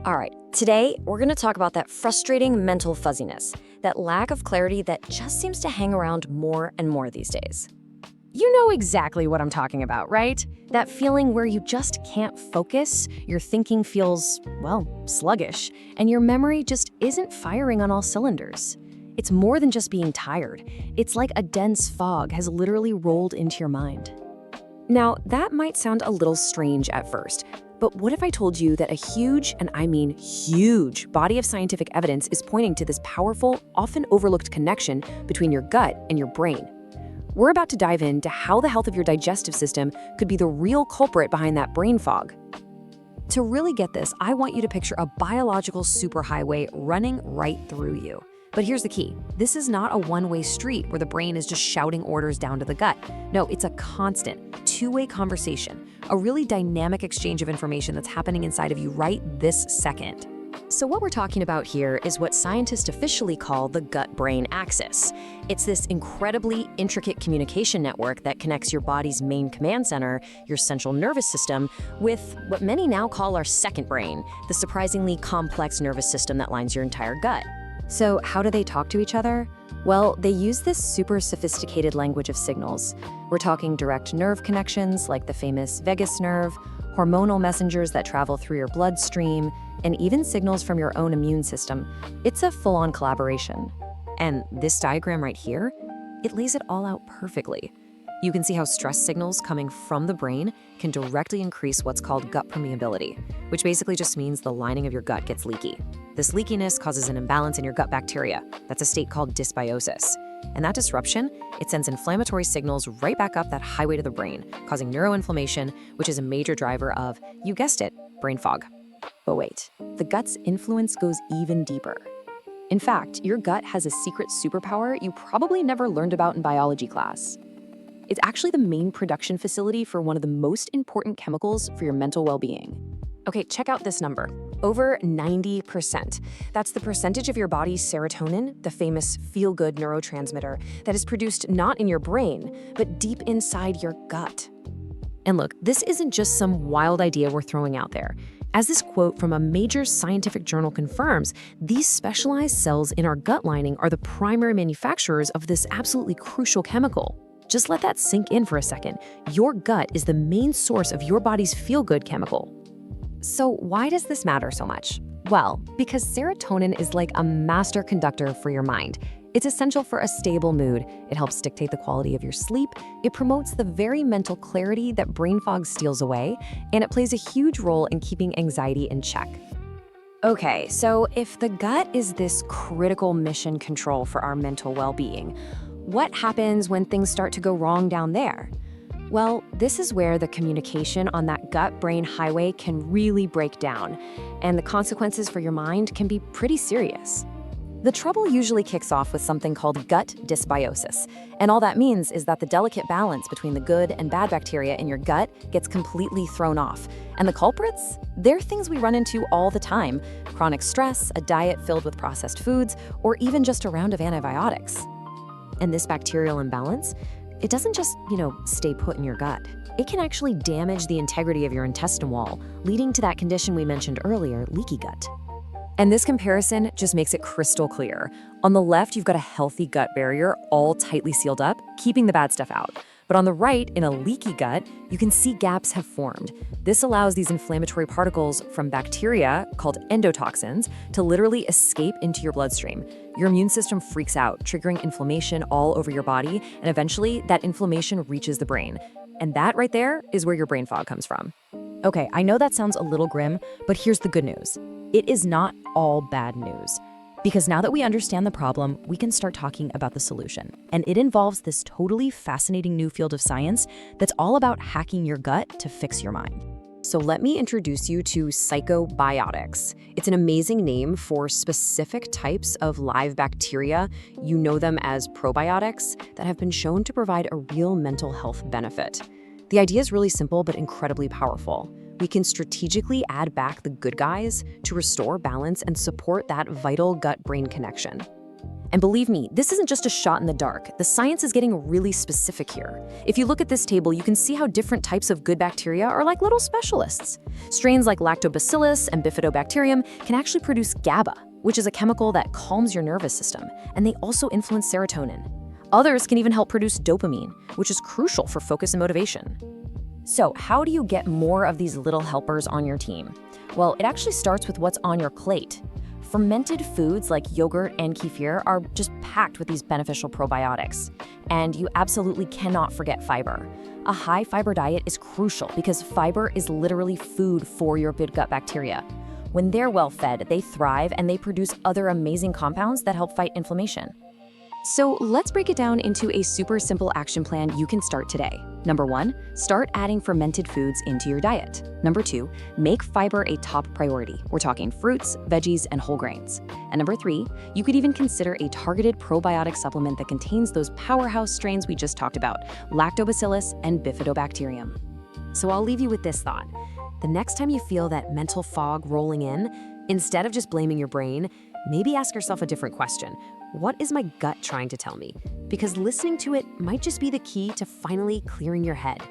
All right, today we're going to talk about that frustrating mental fuzziness, that lack of clarity that just seems to hang around more and more these days. You know exactly what I'm talking about, right? That feeling where you just can't focus, your thinking feels, well, sluggish, and your memory just isn't firing on all cylinders. It's more than just being tired. It's like a dense fog has literally rolled into your mind. Now, that might sound a little strange at first, but what if I told you that a huge, and I mean huge, body of scientific evidence is pointing to this powerful, often overlooked connection between your gut and your brain? We're about to dive into how the health of your digestive system could be the real culprit behind that brain fog. To really get this, I want you to picture a biological superhighway running right through you. But here's the key. This is not a one-way street where the brain is just shouting orders down to the gut. No, it's a constant, two-way conversation, a really dynamic exchange of information that's happening inside of you right this second. So what we're talking about here is what scientists officially call the gut-brain axis. It's this incredibly intricate communication network that connects your body's main command center, your central nervous system, with what many now call our second brain, the surprisingly complex nervous system that lines your entire gut. So how do they talk to each other? Well, they use this super sophisticated language of signals. We're talking direct nerve connections like the famous vagus nerve, hormonal messengers that travel through your bloodstream, and even signals from your own immune system. It's a full-on collaboration. And this diagram right here, it lays it all out perfectly. You can see how stress signals coming from the brain can directly increase what's called gut permeability, which basically just means the lining of your gut gets leaky. This leakiness causes an imbalance in your gut bacteria. That's a state called dysbiosis. And that disruption, it sends inflammatory signals right back up that highway to the brain, causing neuroinflammation, which is a major driver of, you guessed it, brain fog. But wait, the gut's influence goes even deeper. In fact, your gut has a secret superpower you probably never learned about in biology class. It's actually the main production facility for one of the most important chemicals for your mental well-being. Okay, check out this number. Over 90%. That's the percentage of your body's serotonin, the famous feel-good neurotransmitter, that is produced not in your brain, but deep inside your gut. And look, this isn't just some wild idea we're throwing out there. As this quote from a major scientific journal confirms, these specialized cells in our gut lining are the primary manufacturers of this absolutely crucial chemical. Just let that sink in for a second. Your gut is the main source of your body's feel-good chemical. So why does this matter so much? Well, because serotonin is like a master conductor for your mind. It's essential for a stable mood. It helps dictate the quality of your sleep. It promotes the very mental clarity that brain fog steals away, and it plays a huge role in keeping anxiety in check. Okay, so if the gut is this critical mission control for our mental well-being, what happens when things start to go wrong down there? Well, this is where the communication on that gut-brain highway can really break down, and the consequences for your mind can be pretty serious. The trouble usually kicks off with something called gut dysbiosis, and all that means is that the delicate balance between the good and bad bacteria in your gut gets completely thrown off. And the culprits? They're things we run into all the time: chronic stress, a diet filled with processed foods, or even just a round of antibiotics. And this bacterial imbalance, it doesn't just, stay put in your gut. It can actually damage the integrity of your intestinal wall, leading to that condition we mentioned earlier, leaky gut. And this comparison just makes it crystal clear. On the left, you've got a healthy gut barrier, all tightly sealed up, keeping the bad stuff out. But on the right, in a leaky gut, you can see gaps have formed. This allows these inflammatory particles from bacteria, called endotoxins, to literally escape into your bloodstream. Your immune system freaks out, triggering inflammation all over your body, and eventually that inflammation reaches the brain. And that right there is where your brain fog comes from. Okay, I know that sounds a little grim, but here's the good news. It is not all bad news. Because now that we understand the problem, we can start talking about the solution. And it involves this totally fascinating new field of science that's all about hacking your gut to fix your mind. So let me introduce you to Psychobiotics. It's an amazing name for specific types of live bacteria, you know them as probiotics, that have been shown to provide a real mental health benefit. The idea is really simple but incredibly powerful. We can strategically add back the good guys to restore balance and support that vital gut-brain connection. And believe me, this isn't just a shot in the dark. The science is getting really specific here. If you look at this table, you can see how different types of good bacteria are like little specialists. Strains like Lactobacillus and Bifidobacterium can actually produce GABA, which is a chemical that calms your nervous system, and they also influence serotonin. Others can even help produce dopamine, which is crucial for focus and motivation. So, how do you get more of these little helpers on your team? Well, it actually starts with what's on your plate. Fermented foods like yogurt and kefir are just packed with these beneficial probiotics. And you absolutely cannot forget fiber. A high fiber diet is crucial because fiber is literally food for your good gut bacteria. When they're well fed, they thrive and they produce other amazing compounds that help fight inflammation. So let's break it down into a super simple action plan you can start today. Number 1, start adding fermented foods into your diet. Number 2, make fiber a top priority. We're talking fruits, veggies, and whole grains. And number 3, you could even consider a targeted probiotic supplement that contains those powerhouse strains we just talked about, Lactobacillus and Bifidobacterium. So I'll leave you with this thought. The next time you feel that mental fog rolling in, instead of just blaming your brain, maybe ask yourself a different question. What is my gut trying to tell me? Because listening to it might just be the key to finally clearing your head.